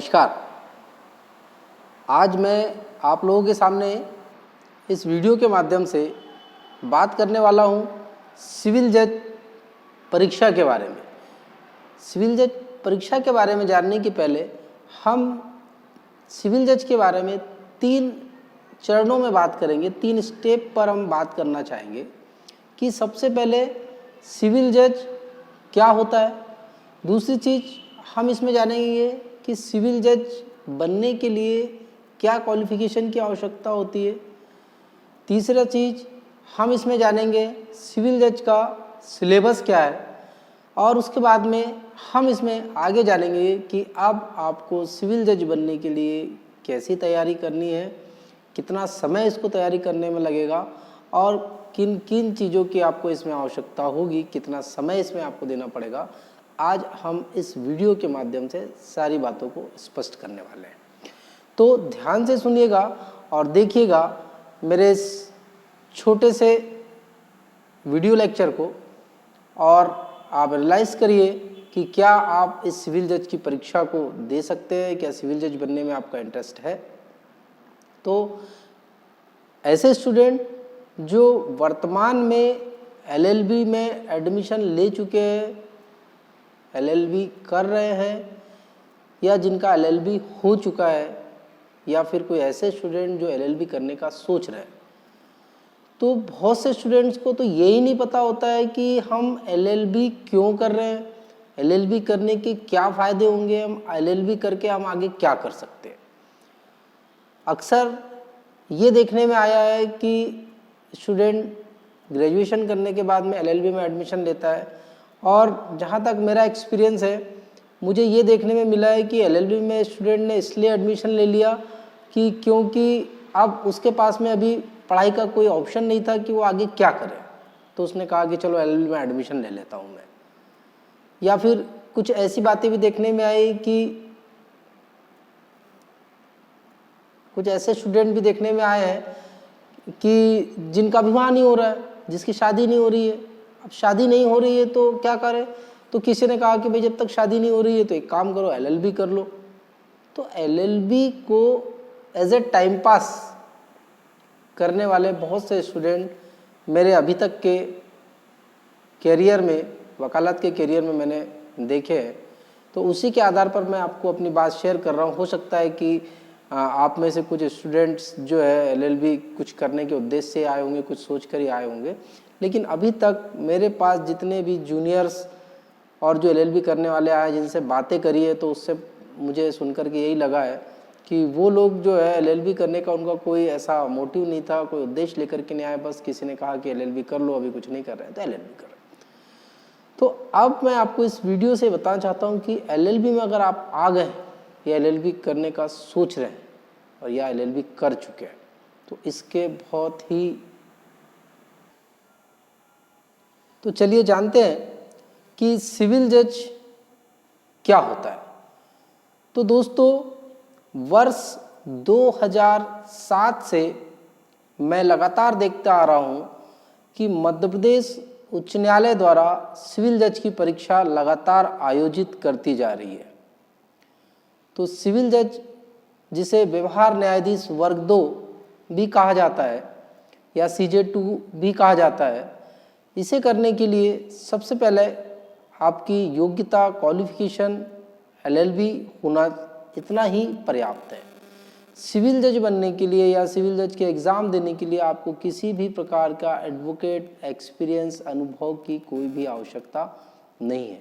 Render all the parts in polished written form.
नमस्कार। आज मैं आप लोगों के सामने इस वीडियो के माध्यम से बात करने वाला हूँ सिविल जज परीक्षा के बारे में। सिविल जज परीक्षा के बारे में जानने के पहले हम सिविल जज के बारे में 3 चरणों में बात करेंगे। 3 स्टेप पर हम बात करना चाहेंगे कि सबसे पहले सिविल जज क्या होता है। दूसरी चीज़ हम इसमें जानेंगे कि सिविल जज बनने के लिए क्या क्वालिफ़िकेशन की आवश्यकता होती है। तीसरा चीज़ हम इसमें जानेंगे सिविल जज का सिलेबस क्या है। और उसके बाद में हम इसमें आगे जानेंगे कि अब आपको सिविल जज बनने के लिए कैसी तैयारी करनी है, कितना समय इसको तैयारी करने में लगेगा और किन किन चीज़ों की आपको इसमें आवश्यकता होगी, कितना समय इसमें आपको देना पड़ेगा। आज हम इस वीडियो के माध्यम से सारी बातों को स्पष्ट करने वाले हैं, तो ध्यान से सुनिएगा और देखिएगा मेरे इस छोटे से वीडियो लेक्चर को और आप रियलाइज़ करिए कि क्या आप इस सिविल जज की परीक्षा को दे सकते हैं, क्या सिविल जज बनने में आपका इंटरेस्ट है। तो ऐसे स्टूडेंट जो वर्तमान में एलएलबी में एडमिशन ले चुके हैं, एलएलबी कर रहे हैं या जिनका एलएलबी हो चुका है, या फिर कोई ऐसे स्टूडेंट जो एलएलबी करने का सोच रहे हैं, तो बहुत से स्टूडेंट्स को तो यही नहीं पता होता है कि हम एलएलबी क्यों कर रहे हैं, एलएलबी करने के क्या फ़ायदे होंगे, हम एलएलबी करके हम आगे क्या कर सकते हैं। अक्सर ये देखने में आया है कि स्टूडेंट ग्रेजुएशन करने के बाद में एलएलबी में एडमिशन लेता है और जहाँ तक मेरा एक्सपीरियंस है, मुझे ये देखने में मिला है कि एलएलबी में स्टूडेंट ने इसलिए एडमिशन ले लिया कि क्योंकि अब उसके पास में अभी पढ़ाई का कोई ऑप्शन नहीं था कि वो आगे क्या करे, तो उसने कहा कि चलो एलएलबी में एडमिशन ले लेता हूँ मैं। या फिर कुछ ऐसी बातें भी देखने में आई कि कुछ ऐसे स्टूडेंट भी देखने में आए हैं कि जिनका विवाह नहीं हो रहा है, जिसकी शादी नहीं हो रही है। अब शादी नहीं हो रही है तो क्या करें, तो किसी ने कहा कि भाई जब तक शादी नहीं हो रही है तो एक काम करो, एलएलबी कर लो। तो एलएलबी को एज ए टाइम पास करने वाले बहुत से स्टूडेंट मेरे अभी तक के कैरियर में, वकालत के कैरियर में मैंने देखे हैं। तो उसी के आधार पर मैं आपको अपनी बात शेयर कर रहा हूँ। हो सकता है कि आप में से कुछ स्टूडेंट्स जो है एलएलबी कुछ करने के उद्देश्य से आए होंगे, कुछ सोच कर ही आए होंगे, लेकिन अभी तक मेरे पास जितने भी जूनियर्स और जो एलएलबी करने वाले आए, जिनसे बातें करी है, तो उससे मुझे सुनकर के यही लगा है कि वो लोग जो है एलएलबी करने का उनका कोई ऐसा मोटिव नहीं था, कोई उद्देश्य लेकर के नहीं आए। बस किसी ने कहा कि एलएलबी कर लो, अभी कुछ नहीं कर रहे हैं तो एलएलबी कर रहे हैं। तो अब मैं आपको इस वीडियो से बताना चाहता हूँ कि एलएलबी में अगर आप आ गए या एलएलबी करने का सोच रहे हैं और या एलएलबी कर चुके हैं, तो इसके बहुत ही, तो चलिए जानते हैं कि सिविल जज क्या होता है। तो दोस्तों, वर्ष 2007 से मैं लगातार देखता आ रहा हूँ कि मध्य प्रदेश उच्च न्यायालय द्वारा सिविल जज की परीक्षा लगातार आयोजित करती जा रही है। तो सिविल जज, जिसे व्यवहार न्यायाधीश वर्ग 2 भी कहा जाता है या CJ2 भी कहा जाता है, इसे करने के लिए सबसे पहले आपकी योग्यता, क्वालिफिकेशन एलएलबी होना इतना ही पर्याप्त है। सिविल जज बनने के लिए या सिविल जज के एग्ज़ाम देने के लिए आपको किसी भी प्रकार का एडवोकेट एक्सपीरियंस, अनुभव की कोई भी आवश्यकता नहीं है।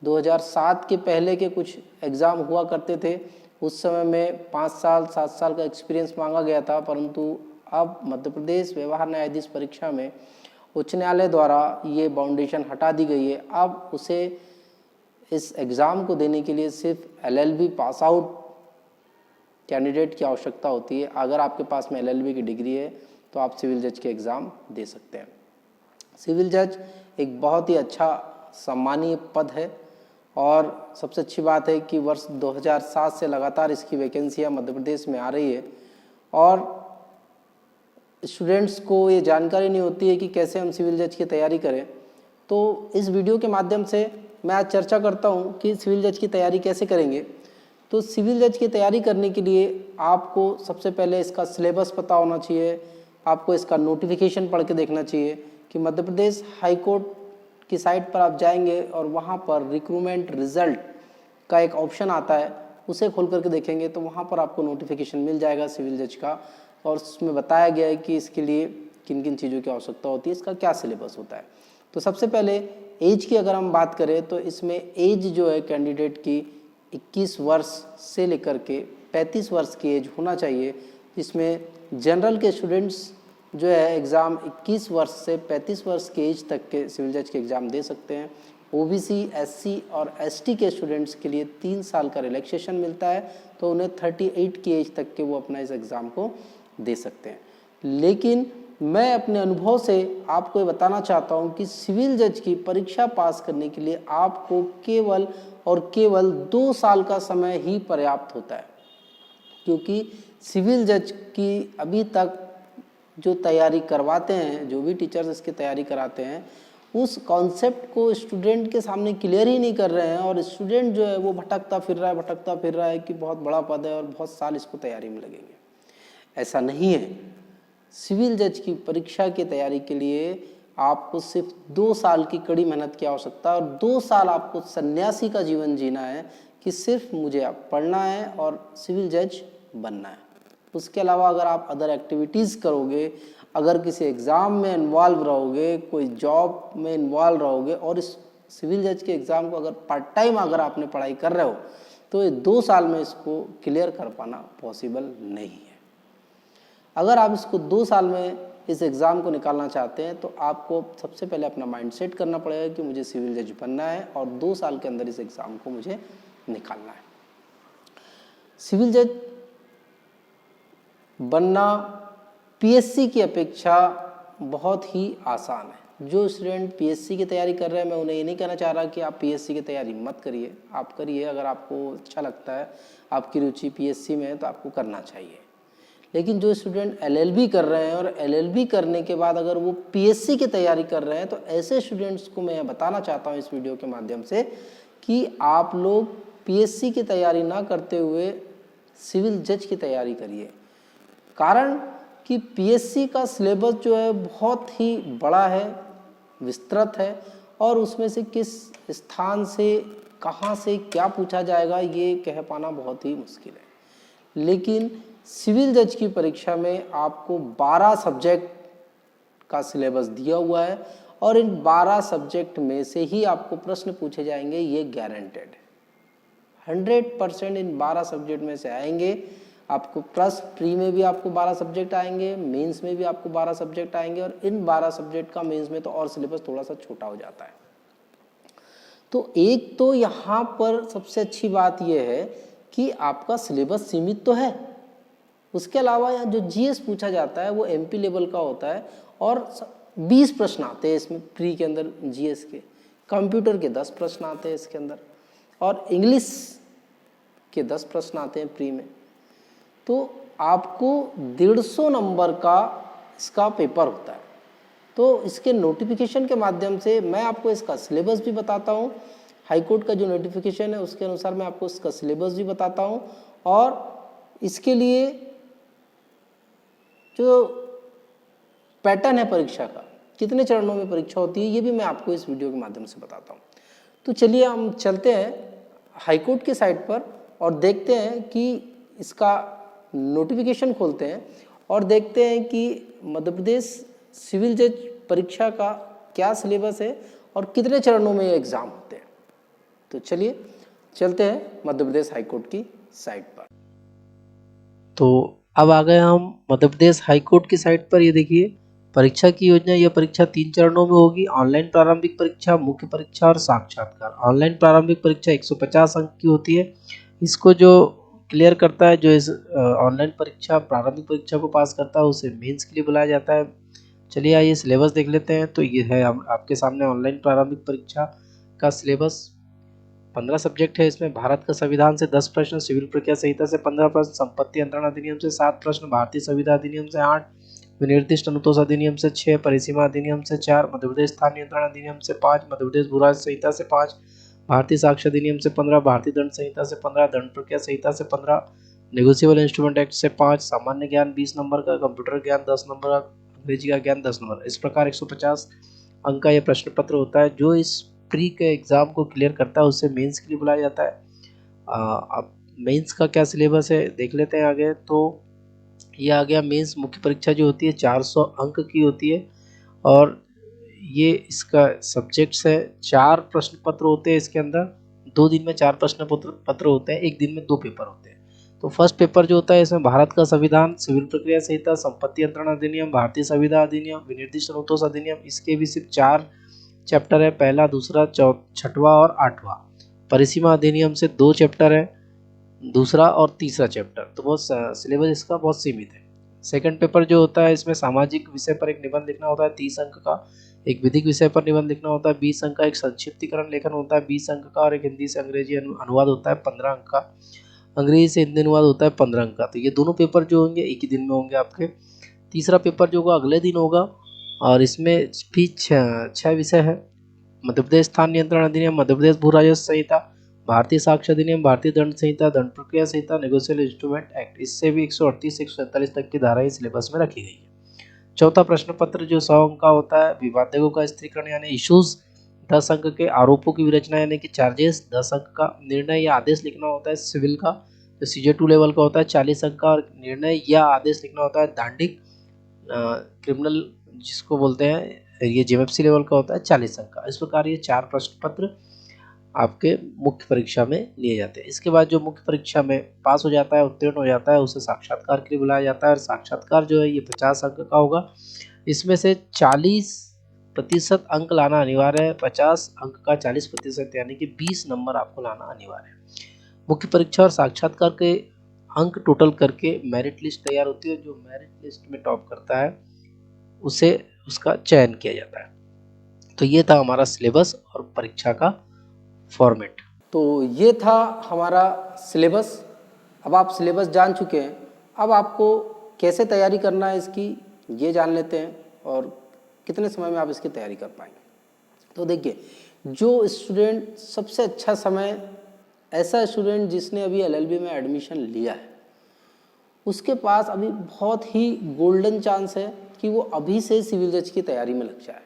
2007 के पहले के कुछ एग्ज़ाम हुआ करते थे, उस समय में 5 साल 7 साल का एक्सपीरियंस मांगा गया था, परंतु अब मध्य प्रदेश व्यवहार न्यायाधीश परीक्षा में उच्च न्यायालय द्वारा ये बाउंडेशन हटा दी गई है। अब उसे इस एग्ज़ाम को देने के लिए सिर्फ एलएलबी पास आउट कैंडिडेट की आवश्यकता होती है। अगर आपके पास में एलएलबी की डिग्री है तो आप सिविल जज के एग्ज़ाम दे सकते हैं। सिविल जज एक बहुत ही अच्छा सम्मानीय पद है और सबसे अच्छी बात है कि वर्ष 2007 से लगातार इसकी वैकेंसियाँ मध्य प्रदेश में आ रही है और स्टूडेंट्स को ये जानकारी नहीं होती है कि कैसे हम सिविल जज की तैयारी करें। तो इस वीडियो के माध्यम से मैं आज चर्चा करता हूँ कि सिविल जज की तैयारी कैसे करेंगे। तो सिविल जज की तैयारी करने के लिए आपको सबसे पहले इसका सिलेबस पता होना चाहिए, आपको इसका नोटिफिकेशन पढ़ के देखना चाहिए कि मध्य प्रदेश हाई कोर्ट की साइट पर आप जाएंगे और वहाँ पर रिक्रूटमेंट रिजल्ट का एक ऑप्शन आता है, उसे खोल करके देखेंगे तो वहाँ पर आपको नोटिफिकेशन मिल जाएगा सिविल जज का, और उसमें बताया गया है कि इसके लिए किन किन चीज़ों की आवश्यकता होती है, इसका क्या सिलेबस होता है। तो सबसे पहले एज की अगर हम बात करें तो इसमें एज जो है कैंडिडेट की 21 वर्ष से लेकर के 35 वर्ष की एज होना चाहिए, जिसमें जनरल के स्टूडेंट्स जो है एग्ज़ाम 21 वर्ष से 35 वर्ष की एज तक के सिविल जज के एग्ज़ाम दे सकते हैं। ओबीसी, एससी और एसटी के स्टूडेंट्स के लिए 3 साल का रिलैक्सेशन मिलता है, तो उन्हें 38 की एज तक के वो अपना इस एग्ज़ाम को दे सकते हैं। लेकिन मैं अपने अनुभव से आपको ये बताना चाहता हूँ कि सिविल जज की परीक्षा पास करने के लिए आपको केवल और केवल 2 साल का समय ही पर्याप्त होता है, क्योंकि सिविल जज की अभी तक जो तैयारी करवाते हैं, जो भी टीचर्स इसकी तैयारी कराते हैं, उस कॉन्सेप्ट को स्टूडेंट के सामने क्लियर ही नहीं कर रहे हैं, और स्टूडेंट जो है वो भटकता फिर रहा है कि बहुत बड़ा पद है और बहुत साल इसको तैयारी में लगेंगे। ऐसा नहीं है। सिविल जज की परीक्षा की तैयारी के लिए आपको सिर्फ 2 साल की कड़ी मेहनत की आवश्यकता है, और 2 साल आपको सन्यासी का जीवन जीना है कि सिर्फ मुझे आप पढ़ना है और सिविल जज बनना है। उसके अलावा अगर आप अदर एक्टिविटीज़ करोगे, अगर किसी एग्ज़ाम में इन्वॉल्व रहोगे, कोई जॉब में इन्वॉल्व रहोगे, और इस सिविल जज के एग्ज़ाम को अगर पार्ट टाइम अगर आपने पढ़ाई कर रहे हो, तो ये 2 साल में इसको क्लियर कर पाना पॉसिबल नहीं है। अगर आप इसको 2 साल में इस एग्ज़ाम को निकालना चाहते हैं तो आपको सबसे पहले अपना माइंड सेट करना पड़ेगा कि मुझे सिविल जज बनना है और 2 साल के अंदर इस एग्ज़ाम को मुझे निकालना है। सिविल जज बनना पीएससी की अपेक्षा बहुत ही आसान है। जो स्टूडेंट पीएससी की तैयारी कर रहे हैं, मैं उन्हें ये नहीं कहना चाह रहा कि आप पीएससी की तैयारी मत करिए, आप करिए। अगर आपको अच्छा लगता है, आपकी रुचि पीएससी में है, तो आपको करना चाहिए। लेकिन जो स्टूडेंट एलएलबी कर रहे हैं और एलएलबी करने के बाद अगर वो पीएससी की तैयारी कर रहे हैं, तो ऐसे स्टूडेंट्स को मैं बताना चाहता हूँ इस वीडियो के माध्यम से कि आप लोग पीएससी की तैयारी ना करते हुए सिविल जज की तैयारी करिए। कारण कि पीएससी का सिलेबस जो है बहुत ही बड़ा है, विस्तृत है, और उसमें से किस स्थान से कहाँ से क्या पूछा जाएगा ये कह पाना बहुत ही मुश्किल है। लेकिन सिविल जज की परीक्षा में आपको 12 सब्जेक्ट का सिलेबस दिया हुआ है, और इन 12 सब्जेक्ट में से ही आपको प्रश्न पूछे जाएंगे, ये गारंटेड है। 100% इन 12 सब्जेक्ट में से आएंगे। आपको प्रश्न प्री में भी आपको 12 सब्जेक्ट आएंगे, मेंस में भी आपको 12 सब्जेक्ट आएंगे, और इन 12 सब्जेक्ट का मेंस में तो और सिलेबस थोड़ा सा छोटा हो जाता है। तो एक तो यहाँ पर सबसे अच्छी बात यह है कि आपका सिलेबस सीमित तो है। उसके अलावा यहाँ जो जीएस पूछा जाता है वो एमपी लेवल का होता है, और 20 प्रश्न आते हैं इसमें प्री के अंदर जीएस के। कंप्यूटर के 10 प्रश्न आते हैं इसके अंदर, और इंग्लिश के 10 प्रश्न आते हैं प्री में। तो आपको 150 नंबर का इसका पेपर होता है। तो इसके नोटिफिकेशन के माध्यम से मैं आपको इसका सिलेबस भी बताता हूँ। हाईकोर्ट का जो नोटिफिकेशन है उसके अनुसार मैं आपको इसका सिलेबस भी बताता हूँ, और इसके लिए जो पैटर्न है परीक्षा का, कितने चरणों में परीक्षा होती है, ये भी मैं आपको इस वीडियो के माध्यम से बताता हूँ। तो चलिए हम चलते हैं हाईकोर्ट की साइट पर और देखते हैं कि इसका नोटिफिकेशन खोलते हैं और देखते हैं कि मध्य प्रदेश सिविल जज परीक्षा का क्या सिलेबस है और कितने चरणों में ये एग्ज़ाम होते हैं। तो चलिए चलते हैं मध्य प्रदेश हाईकोर्ट की साइट पर। तो अब आ गए हम मध्य प्रदेश हाईकोर्ट की साइट पर। ये देखिए परीक्षा की योजना। यह परीक्षा 3 चरणों में होगी। ऑनलाइन प्रारंभिक परीक्षा, मुख्य परीक्षा और साक्षात्कार। ऑनलाइन प्रारंभिक परीक्षा 150 अंक की होती है। इसको जो क्लियर करता है, जो इस ऑनलाइन परीक्षा प्रारंभिक परीक्षा को पास करता है, उसे मेंस के लिए बुलाया जाता है। चलिए आइए सिलेबस देख लेते हैं। तो ये है आपके सामने ऑनलाइन प्रारंभिक परीक्षा का सिलेबस। 15 सब्जेक्ट है इसमें। भारत का संविधान से 10 प्रश्न, सिविल प्रक्रिया संहिता से 15 प्रश्न, संपत्ति अंतरण अधिनियम से 7 प्रश्न, भारतीय संविदा अधिनियम से 8, विनिर्दिष्ट अनुतोष अधिनियम से 6, परिसीमा अधिनियम से 4, मध्य प्रदेश स्थान नियंत्रण अधिनियम से 5, मध्य प्रदेश भू राजस्व संहिता से 5, भारतीय साक्ष्य अधिनियम से 15, भारतीय दंड संहिता से 15, दंड प्रक्रिया संहिता से 15, नेगोशिएबल इंस्ट्रूमेंट एक्ट से 5, सामान्य ज्ञान 20 नंबर का, कंप्यूटर ज्ञान 10 नंबर का, अंग्रेजी का ज्ञान 10 नंबर। इस प्रकार 150 अंक का यह प्रश्न पत्र होता है। जो इस प्री के एग्जाम को क्लियर करता है उसे मेंस के लिए बुलाया जाता है। अब मेंस का क्या सिलेबस है देख लेते हैं आगे। तो ये आ गया मेंस। मुख्य परीक्षा जो होती है 400 अंक की होती है और ये इसका सब्जेक्ट्स है। 4 प्रश्न पत्र होते हैं इसके अंदर। 2 दिन में 4 प्रश्न पत्र होते हैं, 1 दिन में 2 पेपर होते हैं। तो फर्स्ट पेपर जो होता है इसमें भारत का संविधान, सिविल प्रक्रिया संहिता, संपत्ति अंतरण अधिनियम, भारतीय संविदा अधिनियम, विनिर्दिष्ट अनुतोष अधिनियम। इसके भी सिर्फ 4 चैप्टर है, पहला, दूसरा, छठवां और 8वां। परिसीमा अधिनियम से 2 चैप्टर है, दूसरा और तीसरा चैप्टर। तो बहुत सिलेबस इसका बहुत सीमित है। सेकंड पेपर जो होता है इसमें सामाजिक विषय पर एक निबंध लिखना होता है 30 अंक का, एक विधिक विषय पर निबंध लिखना होता है 20 अंक का, एक संक्षिप्तीकरण लेखन होता है 20 अंक का और एक हिंदी से अंग्रेजी अनुवाद होता है 15 अंक का, अंग्रेजी से हिंदी अनुवाद होता है 15 अंक का। तो ये दोनों पेपर जो होंगे एक ही दिन में होंगे आपके। तीसरा पेपर जो होगा अगले दिन होगा और इसमें भी 6 विषय है। मध्य प्रदेश स्थान नियंत्रण अधिनियम, मध्य प्रदेश भू राजस्व संहिता, भारतीय साक्ष्य अधिनियम, भारतीय दंड संहिता, दंड प्रक्रिया संहिता, नेगोशिएबल इंस्ट्रूमेंट एक्ट। इससे भी 138 147 तक की धाराएं सिलेबस में रखी गई है। चौथा प्रश्न पत्र जो 100 अंक का होता है, विवादों का स्त्रीकरण यानी इश्यूज 10 अंक के, आरोपों की विरचना यानी कि चार्जेस 10 अंक का, निर्णय या आदेश लिखना होता है सिविल का जो CJ2 लेवल का होता है 40 अंक का, और निर्णय या आदेश लिखना होता है दांडिक क्रिमिनल जिसको बोलते हैं ये JMFC लेवल का होता है 40 अंक का। इस प्रकार ये 4 प्रश्न पत्र आपके मुख्य परीक्षा में लिए जाते हैं। इसके बाद जो मुख्य परीक्षा में पास हो जाता है, उत्तीर्ण हो जाता है, उसे साक्षात्कार के लिए बुलाया जाता है और साक्षात्कार जो है ये 50 अंक का होगा। इसमें से 40% अंक लाना अनिवार्य है। 50 अंक का 40% यानी कि 20 नंबर आपको लाना अनिवार्य है। मुख्य परीक्षा और साक्षात्कार के अंक टोटल करके मेरिट लिस्ट तैयार होती है। जो मेरिट लिस्ट में टॉप करता है उसे उसका चयन किया जाता है। तो ये था हमारा सिलेबस और परीक्षा का फॉर्मेट। तो ये था हमारा सिलेबस। अब आप सिलेबस जान चुके हैं, अब आपको कैसे तैयारी करना है इसकी ये जान लेते हैं और कितने समय में आप इसकी तैयारी कर पाएंगे। तो देखिए, जो स्टूडेंट सबसे अच्छा समय, ऐसा स्टूडेंट जिसने अभी LLB में एडमिशन लिया है, उसके पास अभी बहुत ही गोल्डन चांस है कि वो अभी से सिविल जज की तैयारी में लग जाए।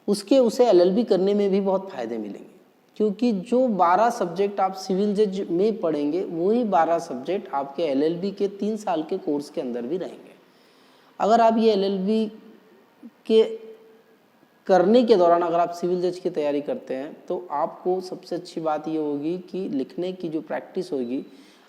उसे LLB करने में भी बहुत फ़ायदे मिलेंगे, क्योंकि जो 12 सब्जेक्ट आप सिविल जज में पढ़ेंगे वही 12 सब्जेक्ट आपके LLB के 3 साल के कोर्स के अंदर भी रहेंगे। अगर आप ये LLB के करने के दौरान अगर आप सिविल जज की तैयारी करते हैं तो आपको सबसे अच्छी बात ये होगी कि लिखने की जो प्रैक्टिस होगी,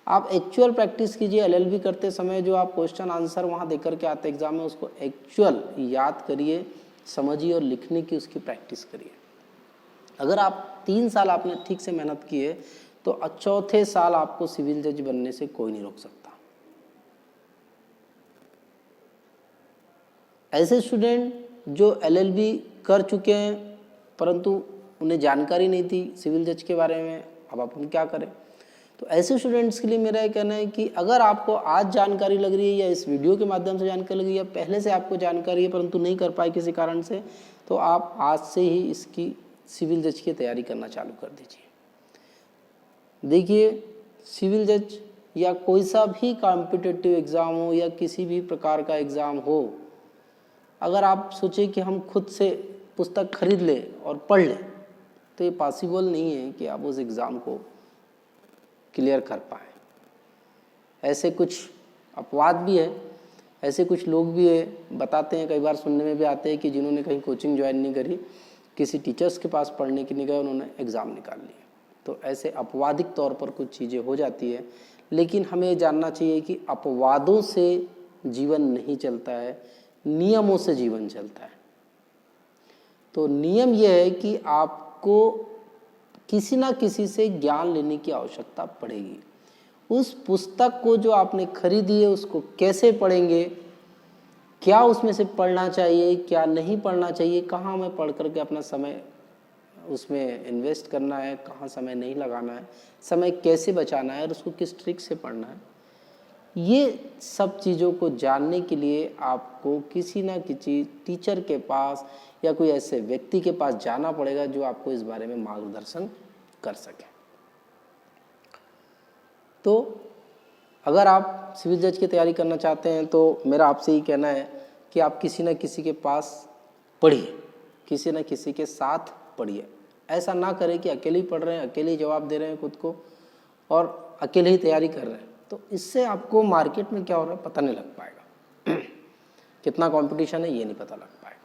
आप एक्चुअल प्रैक्टिस कीजिए। LLB करते समय जो आप क्वेश्चन आंसर वहाँ दे करके आते एग्जाम में, उसको एक्चुअल याद करिए, समझिए और लिखने की उसकी प्रैक्टिस करिए। अगर आप 3 साल आपने ठीक से मेहनत की है तो चौथे साल आपको सिविल जज बनने से कोई नहीं रोक सकता। ऐसे स्टूडेंट जो LLB कर चुके हैं परंतु उन्हें जानकारी नहीं थी सिविल जज के बारे में, अब आप हम क्या करें। तो ऐसे स्टूडेंट्स के लिए मेरा ये कहना है कि अगर आपको आज जानकारी लग रही है या इस वीडियो के माध्यम से जानकारी लगी या पहले से आपको जानकारी है परंतु नहीं कर पाए किसी कारण से, तो आप आज से ही इसकी सिविल जज की तैयारी करना चालू कर दीजिए। देखिए, सिविल जज या कोई सा भी कॉम्पिटिटिव एग्ज़ाम हो या किसी भी प्रकार का एग्ज़ाम हो, अगर आप सोचें कि हम खुद से पुस्तक खरीद लें और पढ़ लें तो ये पॉसिबल नहीं है कि आप उस एग्ज़ाम को क्लियर कर पाएँ। ऐसे कुछ अपवाद भी है, ऐसे कुछ लोग भी है, बताते हैं, कई बार सुनने में भी आते हैं कि जिन्होंने कहीं कोचिंग ज्वाइन नहीं करी, किसी टीचर्स के पास पढ़ने के नहीं गए, उन्होंने एग्ज़ाम निकाल लिया। तो ऐसे अपवादिक तौर पर कुछ चीज़ें हो जाती है, लेकिन हमें ये जानना चाहिए कि अपवादों से जीवन नहीं चलता है, नियमों से जीवन चलता है। तो नियम यह है कि आपको किसी ना किसी से ज्ञान लेने की आवश्यकता पड़ेगी। उस पुस्तक को जो आपने खरीदी है उसको कैसे पढ़ेंगे, क्या उसमें से पढ़ना चाहिए, क्या नहीं पढ़ना चाहिए, कहाँ हमें पढ़ करके अपना समय उसमें इन्वेस्ट करना है, कहाँ समय नहीं लगाना है, समय कैसे बचाना है और उसको किस ट्रिक से पढ़ना है, ये सब चीज़ों को जानने के लिए आपको किसी ना किसी टीचर के पास या कोई ऐसे व्यक्ति के पास जाना पड़ेगा जो आपको इस बारे में मार्गदर्शन कर सके। तो अगर आप सिविल जज की तैयारी करना चाहते हैं तो मेरा आपसे ही कहना है कि आप किसी न किसी के पास पढ़िए, किसी न किसी के साथ पढ़िए। ऐसा ना करें कि अकेले ही पढ़ रहे हैं, अकेले ही जवाब दे रहे हैं खुद को और अकेले ही तैयारी कर रहे हैं, तो इससे आपको मार्केट में क्या हो रहा है पता नहीं लग पाएगा। कितना कंपटीशन है ये नहीं पता लग पाएगा।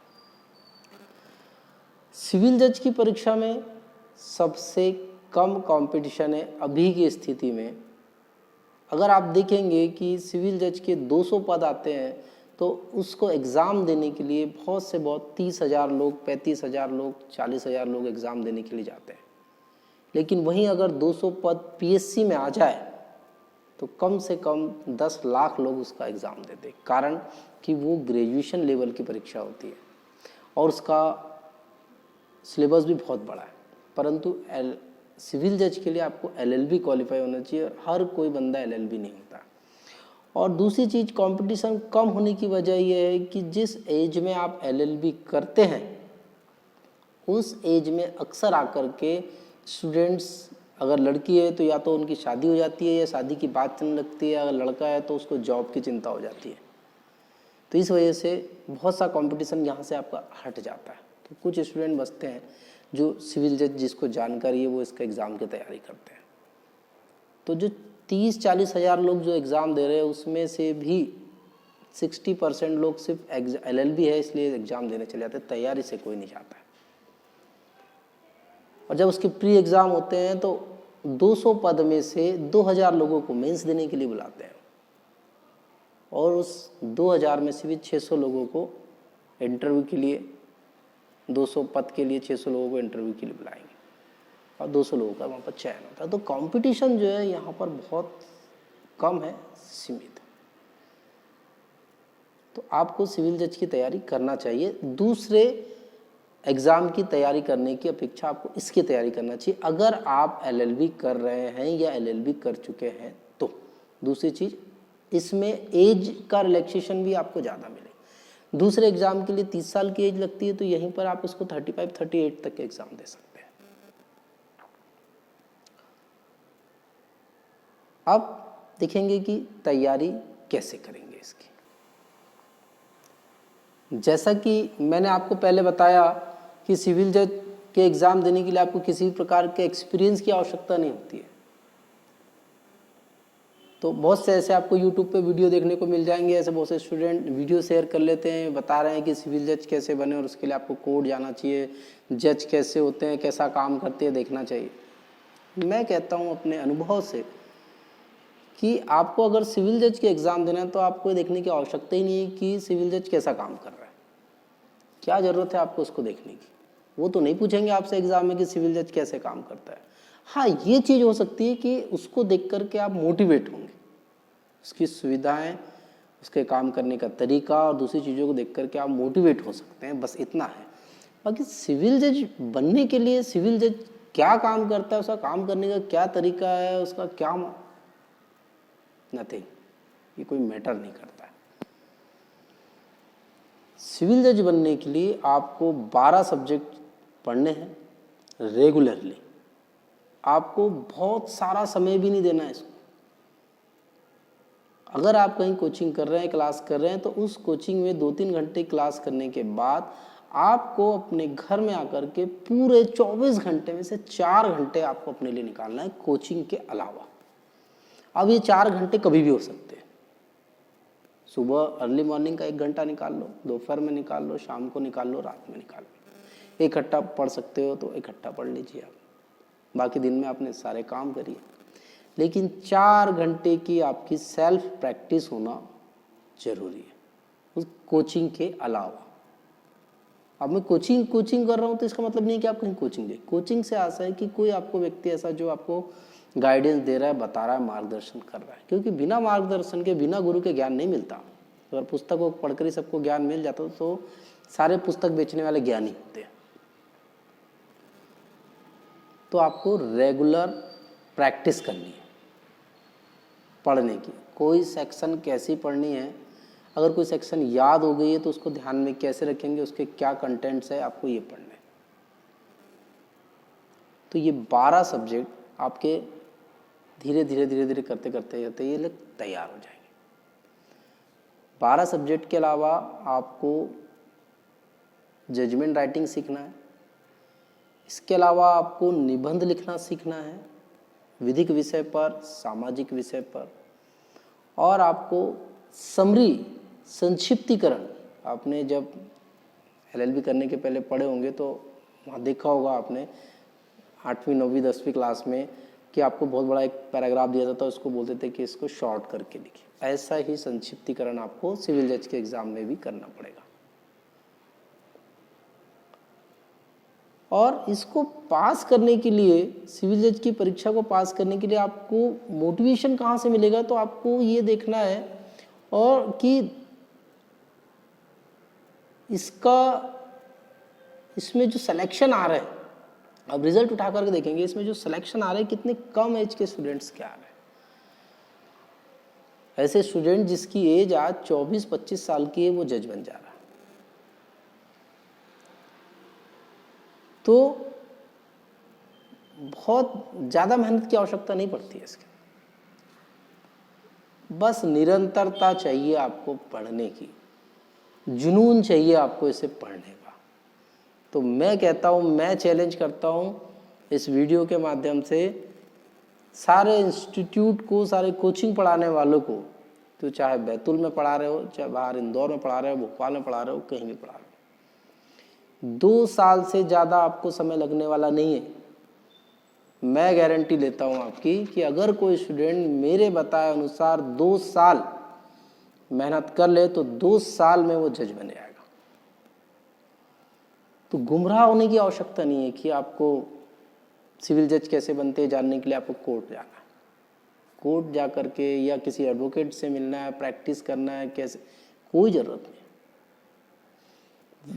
सिविल जज की परीक्षा में सबसे कम कंपटीशन है अभी की स्थिति में। अगर आप देखेंगे कि सिविल जज के 200 पद आते हैं तो उसको एग्ज़ाम देने के लिए बहुत से बहुत 30,000 लोग, 35,000 लोग, 40,000 लोग एग्ज़ाम देने के लिए जाते हैं। लेकिन वहीं अगर 200 पद पीएससी में आ जाए तो कम से कम 10 लाख लोग उसका एग्ज़ाम देते, कारण कि वो ग्रेजुएशन लेवल की परीक्षा होती है और उसका सिलेबस भी बहुत बड़ा है। परंतु सिविल जज के लिए आपको एलएलबी क्वालिफाई होना चाहिए और हर कोई बंदा एलएलबी नहीं होता। और दूसरी चीज़, कंपटीशन कम होने की वजह यह है कि जिस एज में आप एलएलबी करते हैं उस एज में अक्सर आकर के स्टूडेंट्स, अगर लड़की है तो या तो उनकी शादी हो जाती है या शादी की बात चलने लगती है, अगर लड़का है तो उसको जॉब की चिंता हो जाती है। तो इस वजह से बहुत सा कंपटीशन यहाँ से आपका हट जाता है। तो कुछ स्टूडेंट बचते हैं जो सिविल जज जिसको जानकारी है वो इसका एग्ज़ाम की तैयारी करते हैं। तो जो 30-40 हज़ार लोग जो एग्ज़ाम दे रहे हैं उसमें से भी 60% लोग सिर्फ एलएलबी है इसलिए एग्ज़ाम देने चले जाते हैं, तैयारी से कोई नहीं जाता है। और जब उसके प्री एग्ज़ाम होते हैं तो 200 पद में से 2000 लोगों को मेंस देने के लिए बुलाते हैं और उस 2000 में से भी 600 लोगों को इंटरव्यू के लिए, 200 पद के लिए 600 लोगों को इंटरव्यू के लिए बुलाएंगे और 200 लोगों का वहाँ पर चयन होता है। तो कंपटीशन जो है यहाँ पर बहुत कम है, सीमित है। तो आपको सिविल जज की तैयारी करना चाहिए। दूसरे एग्ज़ाम की तैयारी करने की अपेक्षा आपको इसकी तैयारी करना चाहिए अगर आप एलएलबी कर रहे हैं या एलएलबी कर चुके हैं तो। दूसरी चीज़, इसमें एज का रिलैक्सेशन भी आपको ज़्यादा मिले। दूसरे एग्ज़ाम के लिए 30 साल की एज लगती है तो यहीं पर आप उसको 35-38 तक के एग्ज़ाम दे सकते हैं। अब देखेंगे कि तैयारी कैसे करेंगे इसकी। जैसा कि मैंने आपको पहले बताया कि सिविल जज के एग्ज़ाम देने के लिए आपको किसी भी प्रकार के एक्सपीरियंस की आवश्यकता नहीं होती है। तो बहुत से ऐसे आपको यूट्यूब पे वीडियो देखने को मिल जाएंगे, ऐसे बहुत से स्टूडेंट वीडियो शेयर कर लेते हैं, बता रहे हैं कि सिविल जज कैसे बने और उसके लिए आपको कोड जाना चाहिए, जज कैसे होते हैं, कैसा काम करते हैं देखना चाहिए। मैं कहता हूँ अपने अनुभव से कि आपको अगर सिविल जज के एग्ज़ाम देना है तो आपको देखने की आवश्यकता ही नहीं है कि सिविल जज कैसा काम कर रहा है। क्या ज़रूरत है आपको उसको देखने की? वो तो नहीं पूछेंगे आपसे एग्ज़ाम में कि सिविल जज कैसे काम करता है। हाँ, ये चीज़ हो सकती है कि उसको देख कर के आप मोटिवेट होंगे, उसकी सुविधाएं, उसके काम करने का तरीका और दूसरी चीज़ों को देख कर के आप मोटिवेट हो सकते हैं, बस इतना है। बाकी सिविल जज बनने के लिए सिविल जज क्या काम करता है, उसका काम करने का क्या तरीका है, उसका क्या नथिंग, ये कोई मैटर नहीं करता है। सिविल जज बनने के लिए आपको 12 सब्जेक्ट पढ़ने हैं रेगुलरली। आपको बहुत सारा समय भी नहीं देना है इसको। अगर आप कहीं कोचिंग कर रहे हैं, क्लास कर रहे हैं, तो उस कोचिंग में 2-3 घंटे क्लास करने के बाद आपको अपने घर में आकर के पूरे 24 घंटे में से 4 घंटे आपको अपने लिए निकालना है कोचिंग के अलावा। अब ये 4 घंटे कभी भी हो सकते हैं। सुबह अर्ली मॉर्निंग का 1 घंटा निकाल लो, दोपहर में निकाल लो, शाम को निकाल लो, रात में निकाल लो। इकट्ठा पढ़ सकते हो तो इकट्ठा पढ़ लीजिए आप, बाकी दिन में अपने सारे काम करिए। लेकिन 4 घंटे की आपकी सेल्फ प्रैक्टिस होना जरूरी है उस कोचिंग के अलावा। अब मैं कोचिंग कर रहा हूँ तो इसका मतलब नहीं कि आप कहीं कोचिंग ले। कोचिंग से आशा है कि कोई आपको व्यक्ति ऐसा जो आपको गाइडेंस दे रहा है, बता रहा है, मार्गदर्शन कर रहा है, क्योंकि बिना मार्गदर्शन के, बिना गुरु के ज्ञान नहीं मिलता। अगर पुस्तकों को पढ़कर ही सबको ज्ञान मिल जाता तो सारे पुस्तक बेचने वाले ज्ञानी होते हैं। तो आपको रेगुलर प्रैक्टिस करनी है पढ़ने की, कोई सेक्शन कैसी पढ़नी है, अगर कोई सेक्शन याद हो गई है तो उसको ध्यान में कैसे रखेंगे, उसके क्या कंटेंट्स है, आपको ये पढ़ना है। तो ये 12 सब्जेक्ट आपके धीरे धीरे करते करते ये लोग तैयार हो जाएंगे। 12 सब्जेक्ट के अलावा आपको जजमेंट राइटिंग सीखना है, इसके अलावा आपको निबंध लिखना सीखना है विधिक विषय पर, सामाजिक विषय पर, और आपको समरी संक्षिप्तीकरण, आपने जब LLB करने के पहले पढ़े होंगे तो वहाँ देखा होगा आपने 8वीं 9वीं 10वीं क्लास में कि आपको बहुत बड़ा एक पैराग्राफ दिया जाता था, उसको बोलते थे कि इसको शॉर्ट करके लिखिए। ऐसा ही संक्षिप्तीकरण आपको सिविल जज के एग्जाम में भी करना पड़ेगा। और इसको पास करने के लिए, सिविल जज की परीक्षा को पास करने के लिए आपको मोटिवेशन कहाँ से मिलेगा, तो आपको ये देखना है और कि इसमें जो सिलेक्शन आ रहा है, अब रिजल्ट उठा करके देखेंगे इसमें जो सिलेक्शन आ रहे हैं कितने कम एज के स्टूडेंट्स के आ रहे हैं। ऐसे स्टूडेंट जिसकी एज आज 24-25 साल की है वो जज बन जा रहा है। तो बहुत ज़्यादा मेहनत की आवश्यकता नहीं पड़ती है इसके, बस निरंतरता चाहिए आपको पढ़ने की, जुनून चाहिए आपको इसे पढ़ने का। तो मैं कहता हूँ, मैं चैलेंज करता हूँ इस वीडियो के माध्यम से सारे इंस्टीट्यूट को, सारे कोचिंग पढ़ाने वालों को, तो चाहे बैतूल में पढ़ा रहे हो, चाहे बाहर इंदौर में पढ़ा रहे हो, भोपाल में पढ़ा रहे हो, कहीं भी पढ़ा रहे हो, 2 साल से ज़्यादा आपको समय लगने वाला नहीं है। मैं गारंटी लेता हूँ आपकी कि अगर कोई स्टूडेंट मेरे बताए अनुसार 2 साल मेहनत कर ले तो 2 साल में वो जज बन जाएगा। तो गुमराह होने की आवश्यकता नहीं है कि आपको सिविल जज कैसे बनते हैं जानने के लिए आपको कोर्ट जाना है, कोर्ट जा कर के या किसी एडवोकेट से मिलना है, प्रैक्टिस करना है, कैसे, कोई ज़रूरत नहीं।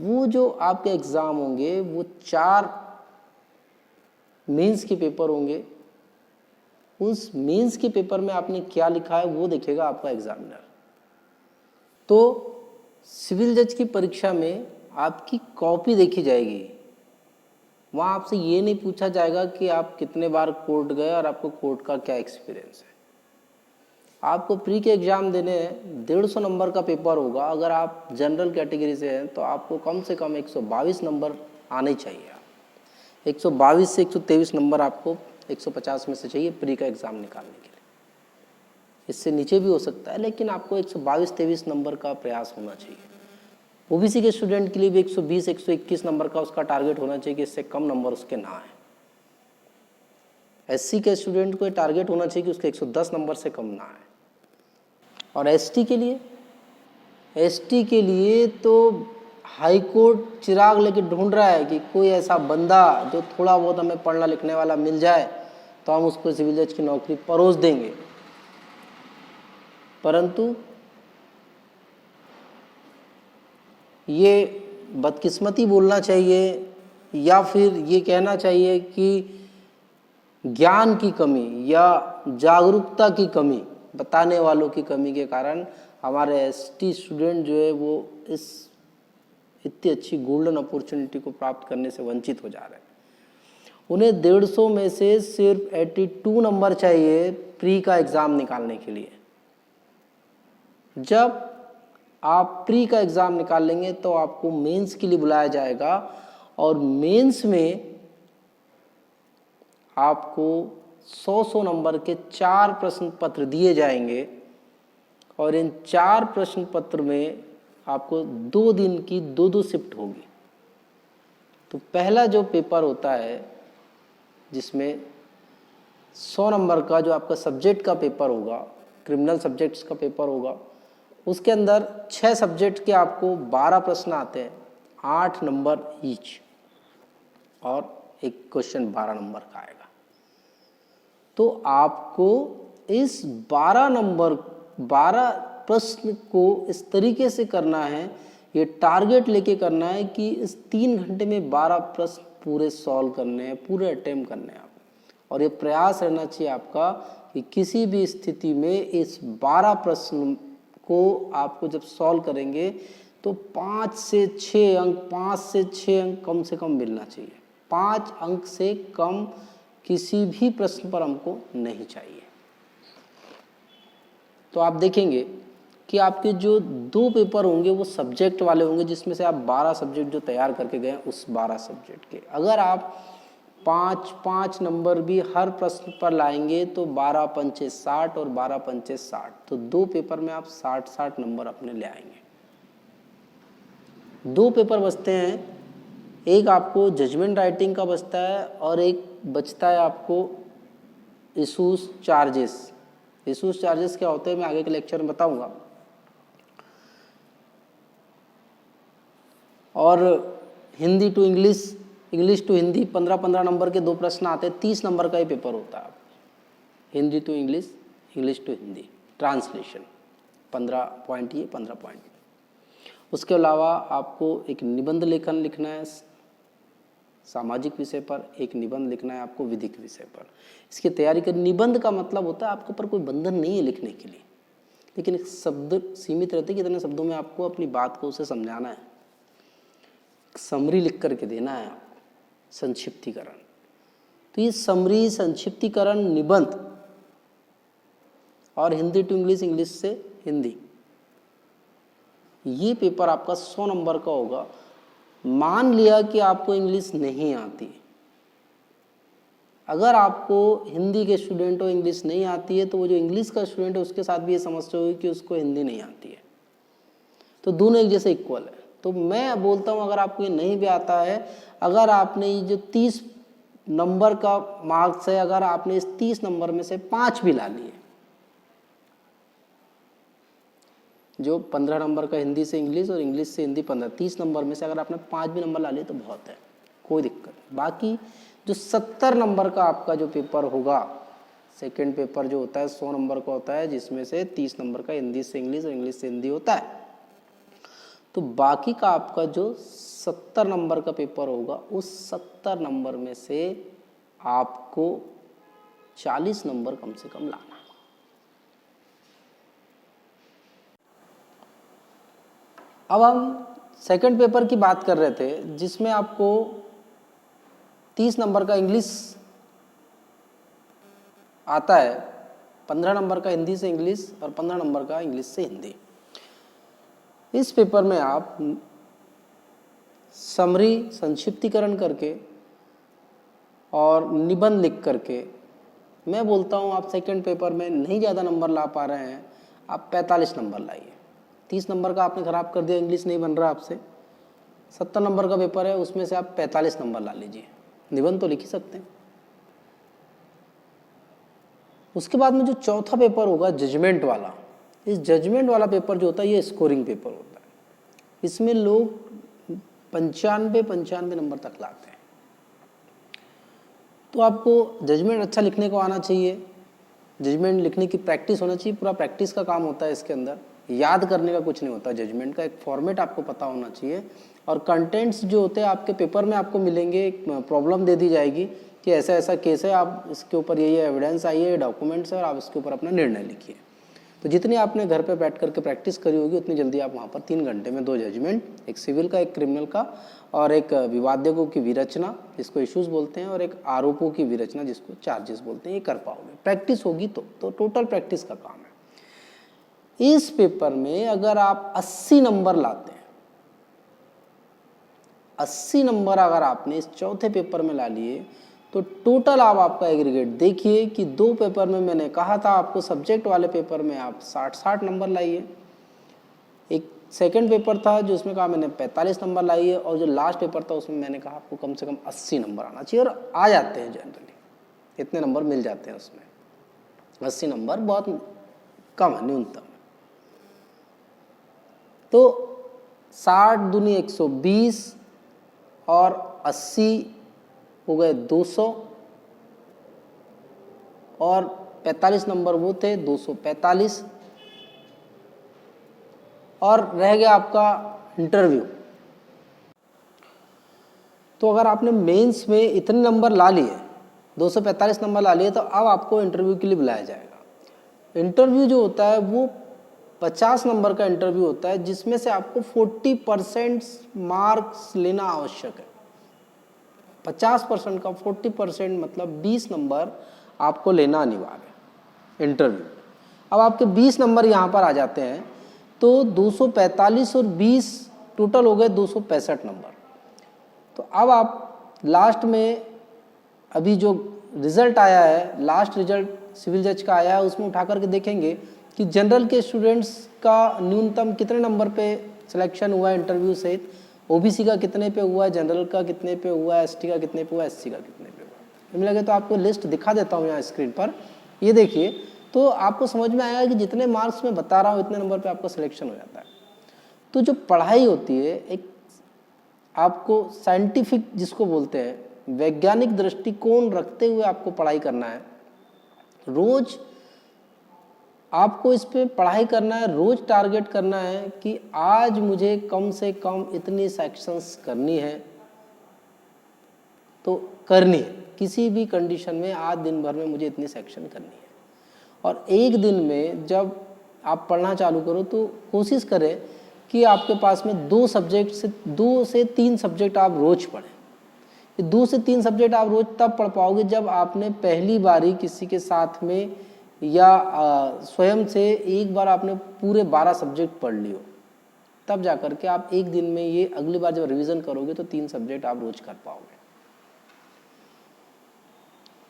वो जो आपके एग्ज़ाम होंगे वो 4 मेंस के पेपर होंगे, उस मेंस के पेपर में आपने क्या लिखा है वो देखेगा आपका एग्जामिनर। तो सिविल जज की परीक्षा में आपकी कॉपी देखी जाएगी, वहाँ आपसे ये नहीं पूछा जाएगा कि आप कितने बार कोर्ट गए और आपको कोर्ट का क्या एक्सपीरियंस है। आपको प्री के एग्ज़ाम देने हैं, 150 नंबर का पेपर होगा। अगर आप जनरल कैटेगरी से हैं तो आपको कम से कम 122 नंबर आने चाहिए। 122 से 123 नंबर आपको 150 में से चाहिए प्री का एग्ज़ाम निकालने के लिए। इससे नीचे भी हो सकता है, लेकिन आपको 122-123 नंबर का प्रयास होना चाहिए। ओबीसी के स्टूडेंट के लिए भी 120-121 नंबर का उसका टारगेट होना चाहिए कि इससे कम नंबर उसके ना आए। एससी के स्टूडेंट को टारगेट होना चाहिए कि उसके 110 नंबर से कम ना आए। और एसटी के लिए तो हाई कोर्ट चिराग लेके ढूंढ रहा है कि कोई ऐसा बंदा जो थोड़ा बहुत हमें पढ़ना लिखने वाला मिल जाए तो हम उसको सिविल जज की नौकरी परोस देंगे। परंतु ये बदकिस्मती बोलना चाहिए या फिर ये कहना चाहिए कि ज्ञान की कमी या जागरूकता की कमी, बताने वालों की कमी के कारण हमारे एसटी स्टूडेंट जो है वो इस इतनी अच्छी गोल्डन अपॉर्चुनिटी को प्राप्त करने से वंचित हो जा रहे हैं। उन्हें 150 में से सिर्फ 82 नंबर चाहिए प्री का एग्ज़ाम निकालने के लिए। जब आप प्री का एग्ज़ाम निकाल लेंगे तो आपको मेंस के लिए बुलाया जाएगा और मेंस में आपको 100 नंबर के 4 प्रश्न पत्र दिए जाएंगे और इन 4 प्रश्न पत्र में आपको 2 दिन की 2-2 शिफ्ट होगी। तो पहला जो पेपर होता है जिसमें 100 नंबर का जो आपका सब्जेक्ट का पेपर होगा, क्रिमिनल सब्जेक्ट्स का पेपर होगा, उसके अंदर 6 सब्जेक्ट के आपको 12 प्रश्न आते हैं, 8 नंबर ईच, और एक क्वेश्चन 12 नंबर का आएगा। तो आपको इस 12 प्रश्न को इस तरीके से करना है, ये टारगेट लेके करना है कि इस 3 घंटे में 12 प्रश्न पूरे सॉल्व करने हैं, पूरे अटेम्प्ट करने हैं आप। और ये प्रयास रहना चाहिए आपका कि किसी भी स्थिति में इस 12 प्रश्न को आपको जब सॉल्व करेंगे तो 5 से 6 अंक, 5 से 6 अंक कम से कम मिलना चाहिए। 5 अंक से कम किसी भी प्रश्न पर हमको नहीं चाहिए। तो आप देखेंगे कि आपके जो 2 पेपर होंगे वो सब्जेक्ट वाले होंगे, जिसमें से आप 12 सब्जेक्ट जो तैयार करके गए उस 12 सब्जेक्ट के अगर आप 5-5 नंबर भी हर प्रश्न पर लाएंगे तो 12 पंचे 60 और 12 पंचे 60, तो 2 पेपर में आप 60-60 नंबर अपने ले आएंगे। 2 पेपर बचते हैं, एक आपको जजमेंट राइटिंग का बचता है और एक बचता है आपको इशूज चार्जेस। इशूज चार्जेस क्या होते हैं मैं आगे के लेक्चर में बताऊंगा। और Hindi to English, English to Hindi 15-15 number के 2 प्रश्न आते हैं। 30 नंबर का ही पेपर होता है। Hindi to English, English to Hindi translation 15 point ये 15 पॉइंट। उसके अलावा आपको एक निबंध लेखन लिखना है सामाजिक विषय पर, एक निबंध लिखना है आपको विधिक विषय पर। इसकी तैयारी कर, निबंध का मतलब होता है आपके ऊपर कोई बंधन नहीं है लिखने के लिए, लेकिन एक शब्द सीमित रहते हैं कि इतने शब्दों में आपको अपनी बात को उसे समझाना है, समरी लिख करके देना है आपको, संक्षिप्तीकरण। तो ये समरी, संक्षिप्तीकरण, निबंध और हिंदी टू इंग्लिश, इंग्लिश से हिंदी, ये पेपर आपका 100 नंबर का होगा। मान लिया कि आपको इंग्लिश नहीं आती, अगर आपको हिंदी के स्टूडेंट हो इंग्लिश नहीं आती है तो वो जो इंग्लिश का स्टूडेंट है उसके साथ भी ये समस्या होगी कि उसको हिंदी नहीं आती है, तो दोनों एक जैसे इक्वल है। तो मैं बोलता हूँ अगर आपको ये नहीं भी आता है, अगर आपने ये जो 30 नंबर का मार्क्स है, अगर आपने इस 30 नंबर में से 5 भी ला लिए, जो 15 नंबर का हिंदी से इंग्लिश और इंग्लिश से हिंदी 15, 30 नंबर में से अगर आपने 5 भी नंबर ला लिए तो बहुत है, कोई दिक्कत नहीं। बाकी जो 70 नंबर का आपका जो पेपर होगा, सेकंड पेपर जो होता है 100 नंबर का होता है, जिसमें से 30 नंबर का हिंदी से इंग्लिश और इंग्लिश से हिंदी होता है, तो बाकी का आपका जो 70 नंबर का पेपर होगा उस 70 नंबर में से आपको 40 नंबर कम से कम लाना है। अब हम सेकंड पेपर की बात कर रहे थे जिसमें आपको 30 नंबर का इंग्लिश आता है, 15 नंबर का हिंदी से इंग्लिश और 15 नंबर का इंग्लिश से हिंदी। इस पेपर में आप समरी, संक्षिप्तीकरण करके और निबंध लिख करके, मैं बोलता हूँ आप सेकंड पेपर में नहीं ज़्यादा नंबर ला पा रहे हैं, आप 45 नंबर लाइए। 30 नंबर का आपने ख़राब कर दिया, इंग्लिश नहीं बन रहा आपसे, 70 नंबर का पेपर है उसमें से आप 45 नंबर ला लीजिए, निबंध तो लिख ही सकते हैं। उसके बाद में जो चौथा पेपर होगा जजमेंट वाला, इस जजमेंट वाला पेपर जो होता है ये स्कोरिंग पेपर होता है। इसमें लोग 95 नंबर तक लाते हैं। तो आपको जजमेंट अच्छा लिखने को आना चाहिए, जजमेंट लिखने की प्रैक्टिस होना चाहिए, पूरा प्रैक्टिस का काम होता है इसके अंदर, याद करने का कुछ नहीं होता। जजमेंट का एक फॉर्मेट आपको पता होना चाहिए और कंटेंट्स जो होते हैं आपके पेपर में आपको मिलेंगे, एक प्रॉब्लम दे दी जाएगी कि ऐसा ऐसा केस है, आप इसके ऊपर ये एविडेंस आई है, डॉक्यूमेंट्स है और आप इसके ऊपर अपना निर्णय लिखिए। तो जितनी आपने घर पे बैठ करके प्रैक्टिस करी होगी उतनी जल्दी आप वहाँ पर 3 घंटे में 2 जजमेंट, एक सिविल का, एक क्रिमिनल का और एक विवादकों की विरचना जिसको इश्यूज बोलते हैं और एक आरोपों की विरचना जिसको चार्जेस बोलते हैं, ये कर पाओगे। प्रैक्टिस होगी तो टोटल प्रैक्टिस का काम है। इस पेपर में अगर आप 80 नंबर लाते हैं, 80 नंबर अगर आपने इस चौथे पेपर में ला लिए तो टोटल आप आपका एग्रीगेट देखिए कि 2 पेपर में मैंने कहा था आपको सब्जेक्ट वाले पेपर में आप 60-60 नंबर लाइए, एक सेकंड पेपर था जो उसमें कहा मैंने 45 नंबर लाइए और जो लास्ट पेपर था उसमें मैंने कहा आपको कम से कम 80 नंबर आना चाहिए, और आ जाते हैं जनरली, इतने नंबर मिल जाते हैं उसमें। 80 नंबर बहुत कम है, न्यूनतम। तो 60 दूनी 120 और 80 हो गए 200 और 45 नंबर वो थे 245 और रह गया आपका इंटरव्यू। तो अगर आपने मेंस में इतने नंबर ला लिए 245 नंबर ला लिए तो अब आपको इंटरव्यू के लिए बुलाया जाएगा। इंटरव्यू जो होता है वो 50 नंबर का इंटरव्यू होता है, जिसमें से आपको 40% मार्क्स लेना आवश्यक है। 50% का 40% मतलब 20 नंबर आपको लेना अनिवार्य है इंटरव्यू। अब आपके 20 नंबर यहाँ पर आ जाते हैं तो 245 और 20 टोटल हो गए 265 नंबर। तो अब आप लास्ट में अभी जो रिज़ल्ट आया है, लास्ट रिजल्ट सिविल जज का आया है, उसमें उठा करके देखेंगे कि जनरल के स्टूडेंट्स का न्यूनतम कितने नंबर पे सिलेक्शन हुआ है इंटरव्यू से, ओबीसी का कितने पे हुआ है, जनरल का कितने पे हुआ है, एसटी का कितने पे हुआ है, एससी का कितने पे हुआ है। मिल लगे तो आपको लिस्ट दिखा देता हूँ यहाँ स्क्रीन पर, ये देखिए, तो आपको समझ में आएगा कि जितने मार्क्स मैं बता रहा हूँ इतने नंबर पर आपका सिलेक्शन हो जाता है। तो जो पढ़ाई होती है एक आपको साइंटिफिक जिसको बोलते हैं वैज्ञानिक दृष्टिकोण रखते हुए आपको पढ़ाई करना है। रोज आपको इस पे पढ़ाई करना है, रोज टारगेट करना है कि आज मुझे कम से कम इतनी सेक्शंस करनी है तो करनी है, किसी भी कंडीशन में आज दिन भर में मुझे इतनी सेक्शन करनी है। और एक दिन में जब आप पढ़ना चालू करो तो कोशिश करें कि आपके पास में 2 से 3 सब्जेक्ट आप रोज पढ़ें। 2 से 3 सब्जेक्ट आप रोज तब पढ़ पाओगे जब आपने पहली बारी किसी के साथ में या स्वयं से एक बार आपने पूरे 12 सब्जेक्ट पढ़ लियो, तब जा कर के आप एक दिन में ये अगली बार जब रिवीजन करोगे तो 3 सब्जेक्ट आप रोज कर पाओगे।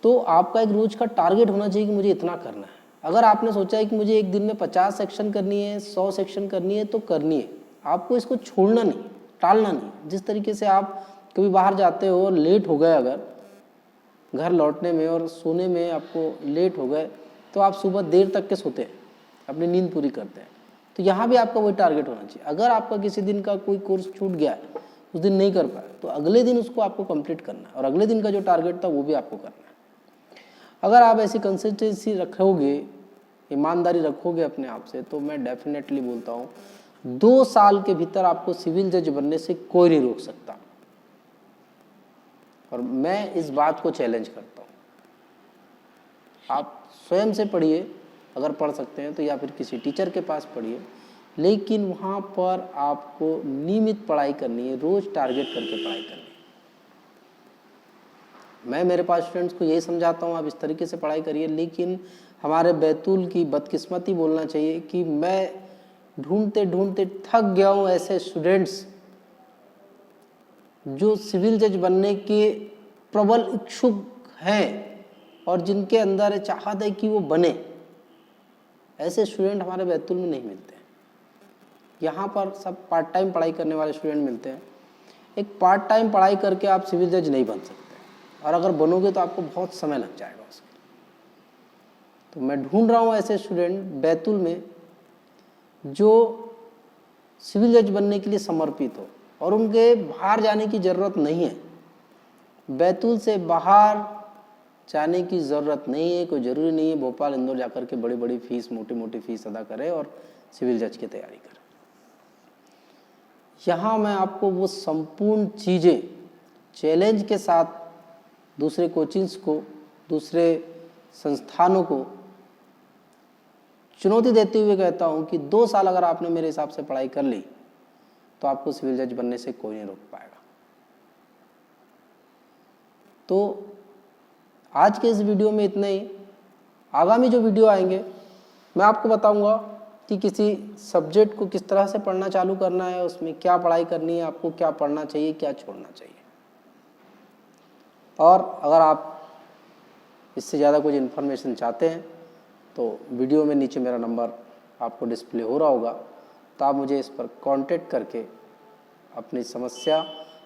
तो आपका एक रोज का टारगेट होना चाहिए कि मुझे इतना करना है। अगर आपने सोचा है कि मुझे एक दिन में 50 सेक्शन करनी है, 100 सेक्शन करनी है, तो करनी है। आपको इसको छोड़ना नहीं, टालना नहीं। जिस तरीके से आप कभी बाहर जाते हो और लेट हो गए, अगर घर लौटने में और सोने में आपको लेट हो गए, तो आप सुबह देर तक के सोते हैं, अपनी नींद पूरी करते हैं। तो यहाँ भी आपका वही टारगेट होना चाहिए। अगर आपका किसी दिन का कोई कोर्स छूट गया, उस दिन नहीं कर पाए, तो अगले दिन उसको आपको कंप्लीट करना है और अगले दिन का जो टारगेट था वो भी आपको करना है। अगर आप ऐसी कंसिस्टेंसी रखोगे, ईमानदारी रखोगे अपने आप से, तो मैं डेफिनेटली बोलता हूँ 2 साल के भीतर आपको सिविल जज बनने से कोई नहीं रोक सकता। और मैं इस बात को चैलेंज करता हूँ। आप स्वयं से पढ़िए, अगर पढ़ सकते हैं तो, या फिर किसी टीचर के पास पढ़िए, लेकिन वहाँ पर आपको नियमित पढ़ाई करनी है, रोज टारगेट करके पढ़ाई करनी है। मैं मेरे पास स्टूडेंट्स को यही समझाता हूँ, आप इस तरीके से पढ़ाई करिए। लेकिन हमारे बैतूल की बदकिस्मती बोलना चाहिए कि मैं ढूंढते ढूंढते थक गया हूँ ऐसे स्टूडेंट्स जो सिविल जज बनने के प्रबल इच्छुक हैं और जिनके अंदर चाहत है कि वो बने। ऐसे स्टूडेंट हमारे बैतूल में नहीं मिलते हैं। यहाँ पर सब पार्ट टाइम पढ़ाई करने वाले स्टूडेंट मिलते हैं। एक पार्ट टाइम पढ़ाई करके आप सिविल जज नहीं बन सकते, और अगर बनोगे तो आपको बहुत समय लग जाएगा उसके। तो मैं ढूंढ रहा हूँ ऐसे स्टूडेंट बैतूल में जो सिविल जज बनने के लिए समर्पित हो, और उनके बाहर जाने की ज़रूरत नहीं है। बैतूल से बाहर जाने की ज़रूरत नहीं है। कोई ज़रूरी नहीं है भोपाल इंदौर जाकर के बड़ी बड़ी फीस, मोटी मोटी फीस अदा करे और सिविल जज की तैयारी करे। यहाँ मैं आपको वो संपूर्ण चीज़ें चैलेंज के साथ दूसरे कोचिंग्स को, दूसरे संस्थानों को चुनौती देते हुए कहता हूँ कि 2 साल अगर आपने मेरे हिसाब से पढ़ाई कर ली तो आपको सिविल जज बनने से कोई नहीं रोक पाएगा। तो आज के इस वीडियो में इतना ही। आगामी जो वीडियो आएंगे मैं आपको बताऊंगा कि किसी सब्जेक्ट को किस तरह से पढ़ना चालू करना है, उसमें क्या पढ़ाई करनी है, आपको क्या पढ़ना चाहिए, क्या छोड़ना चाहिए। और अगर आप इससे ज़्यादा कुछ इन्फॉर्मेशन चाहते हैं तो वीडियो में नीचे मेरा नंबर आपको डिस्प्ले हो रहा होगा, तो आप मुझे इस पर कांटेक्ट करके अपनी समस्या,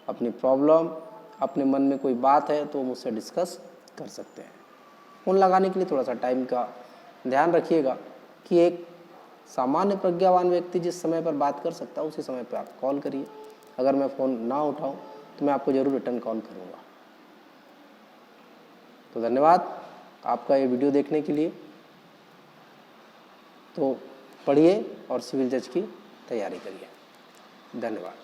अपनी प्रॉब्लम, अपने मन में कोई बात है तो मुझसे डिस्कस कर सकते हैं। फ़ोन लगाने के लिए थोड़ा सा टाइम का ध्यान रखिएगा कि एक सामान्य प्रज्ञावान व्यक्ति जिस समय पर बात कर सकता है उसी समय पर आप कॉल करिए। अगर मैं फ़ोन ना उठाऊं तो मैं आपको ज़रूर रिटर्न कॉल करूँगा। तो धन्यवाद आपका ये वीडियो देखने के लिए। तो पढ़िए और सिविल जज की तैयारी करिए। धन्यवाद।